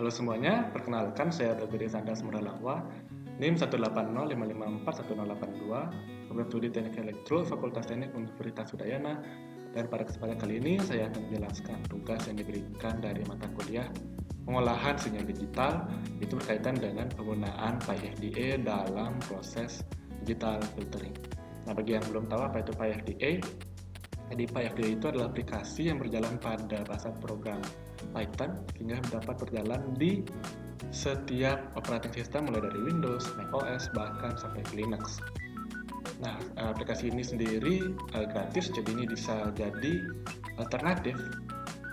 Halo semuanya, perkenalkan saya Dr. Sandra Semralawa, NIM 18055541082, Program Studi Teknik Elektro, Fakultas Teknik Universitas Udayana. Dan pada kesempatan kali ini saya akan menjelaskan tugas yang diberikan dari mata kuliah pengolahan sinyal digital, itu berkaitan dengan penggunaan PyFDA dalam proses digital filtering. Nah, bagi yang belum tahu apa itu PyFDA, jadi PyFDA itu adalah aplikasi yang berjalan pada bahasa program Python sehingga dapat berjalan di setiap operating system mulai dari Windows, macOS, bahkan sampai Linux. Nah, aplikasi ini sendiri gratis, jadi ini bisa jadi alternatif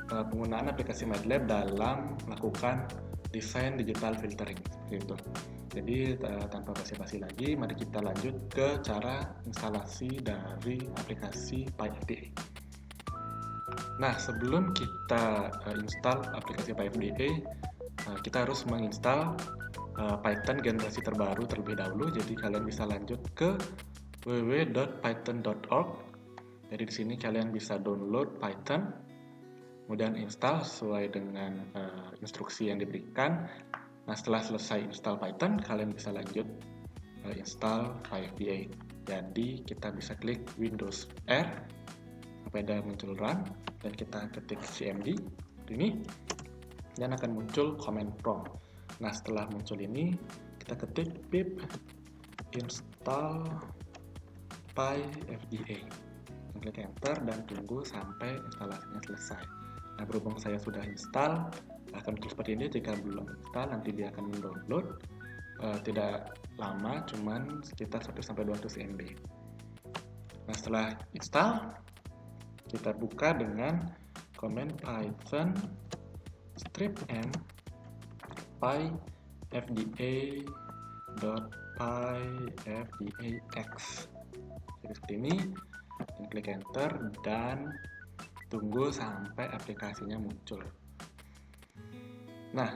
penggunaan aplikasi MATLAB dalam melakukan desain digital filtering seperti itu. Jadi tanpa basa-basi lagi, mari kita lanjut ke cara instalasi dari aplikasi PyFDA. Nah, sebelum kita install aplikasi PyFDA, kita harus menginstal Python generasi terbaru terlebih dahulu. Jadi kalian bisa lanjut ke www.python.org. Jadi di sini kalian bisa download Python, kemudian install sesuai dengan instruksi yang diberikan. Nah, setelah selesai install Python, kalian bisa lanjut install PyFDA. Jadi kita bisa klik Windows R sampai ada muncul run, dan kita ketik cmd ini, dan akan muncul command prompt. Nah, setelah muncul ini, kita ketik pip install PyFDA, klik enter dan tunggu sampai instalasinya selesai. Nah, berhubung saya sudah install, akan muncul seperti ini. Jika belum install, nanti dia akan mendownload. Tidak lama, cuman sekitar 1-200 MB. Nah, setelah install, kita buka dengan command python -m pyfda.pyfdax. Jadi seperti ini, dan klik enter dan tunggu sampai aplikasinya muncul. Nah,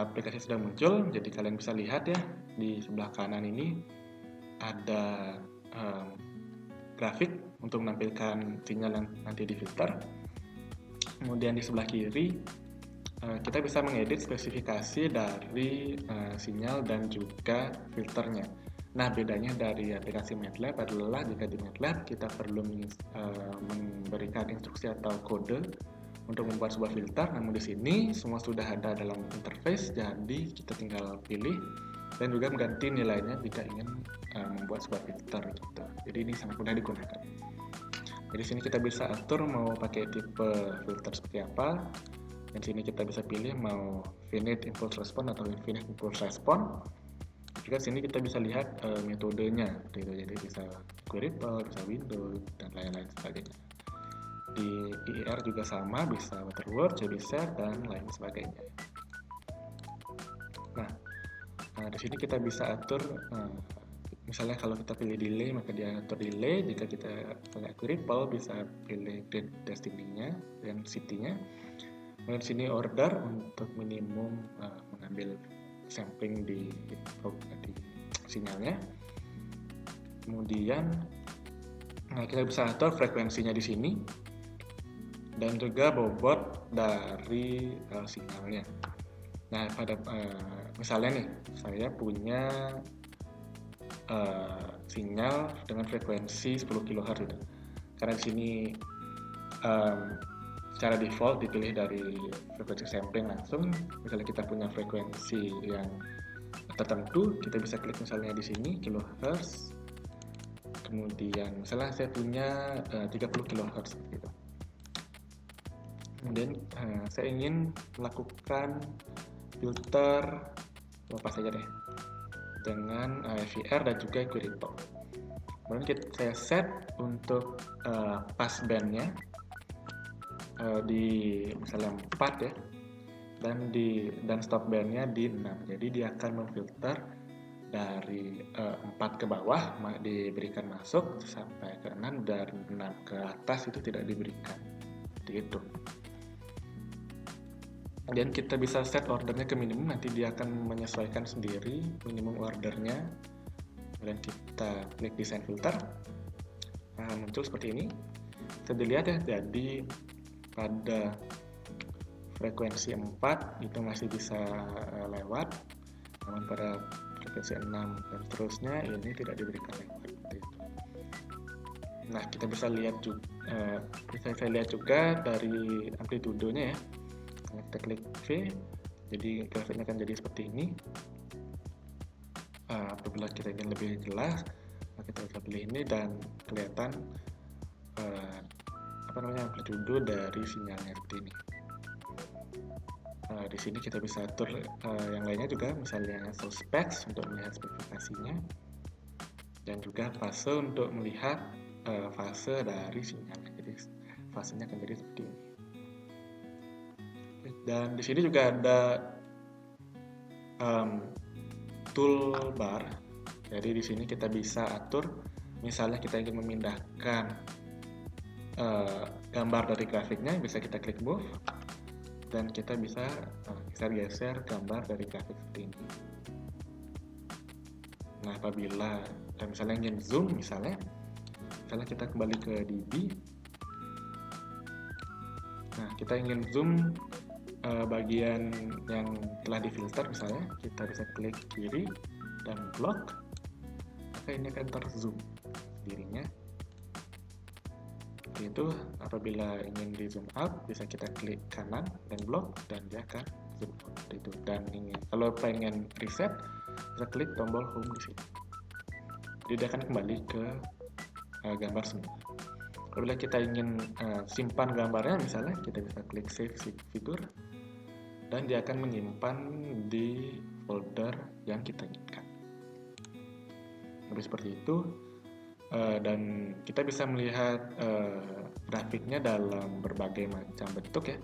aplikasi sudah muncul, jadi kalian bisa lihat ya, di sebelah kanan ini ada grafik untuk menampilkan sinyal yang nanti difilter. Kemudian di sebelah kiri kita bisa mengedit spesifikasi dari sinyal dan juga filternya. Nah, bedanya dari aplikasi MATLAB adalah jika di MATLAB kita perlu memberikan instruksi atau kode untuk membuat sebuah filter, namun di sini semua sudah ada dalam interface, jadi kita tinggal pilih dan juga mengganti nilainya jika ingin membuat sebuah filter gitu. Jadi ini sangat mudah digunakan. Jadi sini kita bisa atur mau pakai tipe filter seperti apa. Dan sini kita bisa pilih mau finite impulse response atau infinite impulse response. Juga sini kita bisa lihat metodenya, gitu. Jadi bisa queryable, bisa window, dan lain-lain sebagainya. Di IIR juga sama, bisa Butterworth, JBSer, dan lain sebagainya. Nah, di sini kita bisa atur. Misalnya kalau kita pilih delay, maka dia atur delay. Jika kita pilih queryable, bisa pilih date destiny-nya dan city-nya. Kemudian di sini order untuk minimum mengambil sampling di sinyalnya. Kemudian kita bisa atur frekuensinya di sini dan juga bobot dari sinyalnya. Nah, pada misalnya nih, saya punya sinyal dengan frekuensi 10 kHz gitu. Karena di sini secara default dipilih dari frekuensi sampling langsung. Misalnya kita punya frekuensi yang tertentu, kita bisa klik misalnya di sini kilohertz. Kemudian misalnya saya punya 30 kHz gitu. Kemudian saya ingin melakukan filter apa saja deh dengan FIR dan juga queryable. Kemudian saya set untuk passbandnya di misalnya 4 ya, dan stop bandnya di 6. Jadi dia akan memfilter dari 4 ke bawah diberikan masuk sampai ke 6, dan 6 ke atas itu tidak diberikan. Seperti itu. Dan kita bisa set ordernya ke minimum, nanti dia akan menyesuaikan sendiri minimum ordernya. Kemudian kita klik design filter, muncul seperti ini. Bisa dilihat ya, jadi pada frekuensi 4 itu masih bisa lewat, namun pada frekuensi 6 dan seterusnya ini tidak diberikan lewat seperti itu. Nah, kita bisa lihat juga dari amplitudenya ya. Kita klik V, jadi grafiknya akan jadi seperti ini. Apabila kita ingin lebih jelas, kita bisa pilih ini dan kelihatan amplitudo dari sinyalnya seperti ini. Di sini kita bisa atur yang lainnya juga, misalnya source specs untuk melihat spesifikasinya, dan juga fase untuk melihat fase dari sinyalnya. Jadi fasenya akan jadi seperti ini. Dan di sini juga ada toolbar. Jadi di sini kita bisa atur, misalnya kita ingin memindahkan gambar dari grafiknya, bisa kita klik move dan kita bisa geser gambar dari grafik seperti ini. Nah, apabila misalnya ingin zoom, misalnya kita kembali ke DB. Nah, kita ingin zoom bagian yang telah difilter, misalnya kita bisa klik kiri dan block, maka ini akan terzoom sendirinya. Itu apabila ingin di zoom out, bisa kita klik kanan dan block dan dia akan zoom out itu. Dan ini kalau pengen reset, kita klik tombol home di sini. Jadi dia akan kembali ke gambar semula. Apabila kita ingin simpan gambarnya, misalnya kita bisa klik save figure dan dia akan menyimpan di folder yang kita inginkan. Lebih seperti itu. Dan kita bisa melihat grafiknya dalam berbagai macam bentuk ya.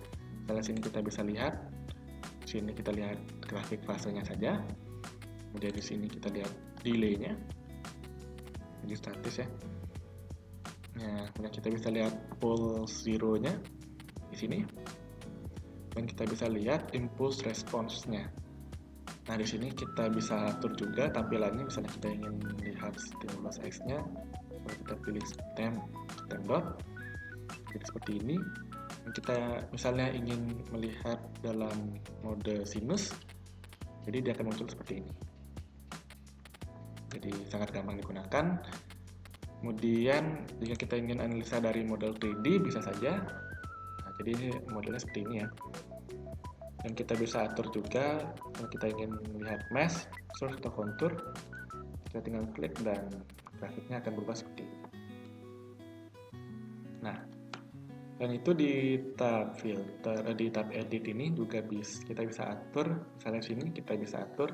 Misalnya sini kita bisa lihat, sini kita lihat grafik fasenya saja. Kemudian di sini kita lihat delay-nya, jadi statis ya. Nah, kemudian kita bisa lihat pulse zero-nya di sini, dan kita bisa lihat impulse response-nya. Nah, di sini kita bisa atur juga tampilannya, misalnya kita ingin melihat stimulus X-nya, kita pilih stem dot, jadi seperti ini. Dan kita misalnya ingin melihat dalam mode sinus, jadi dia akan muncul seperti ini. Jadi sangat gampang digunakan. Kemudian jika kita ingin analisa dari model 3D bisa saja. Nah, jadi ini modelnya seperti ini ya. Dan kita bisa atur juga kalau kita ingin melihat mesh, source atau kontur, kita tinggal klik dan grafiknya akan berubah seperti ini. Nah, dan itu di tab filter, di tab edit ini juga kita bisa atur, misalnya sini kita bisa atur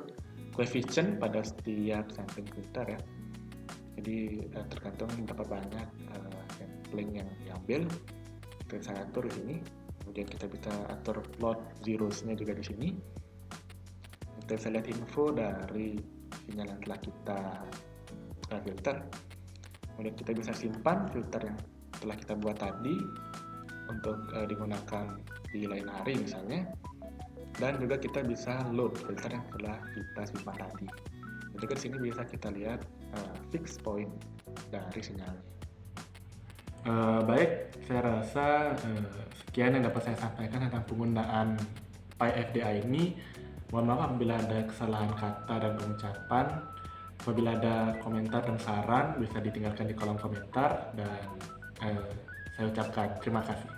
coefficient pada setiap sampling filter ya. Jadi tergantung berapa banyak sampling yang diambil, kita bisa atur di sini. Kemudian kita bisa atur plot zeros-nya juga di sini. Kita bisa lihat info dari sinyal yang telah kita filter. Kemudian kita bisa simpan filter yang telah kita buat tadi untuk digunakan di lain hari misalnya. Dan juga kita bisa load filter yang telah kita simpan tadi. Dan juga di sini bisa kita lihat fix point dari sinyalnya. Baik, saya rasa sekian yang dapat saya sampaikan tentang penggunaan PyFDI ini. Mohon maaf apabila ada kesalahan kata dan pengucapan. Apabila ada komentar dan saran bisa ditinggalkan di kolom komentar, dan saya ucapkan terima kasih.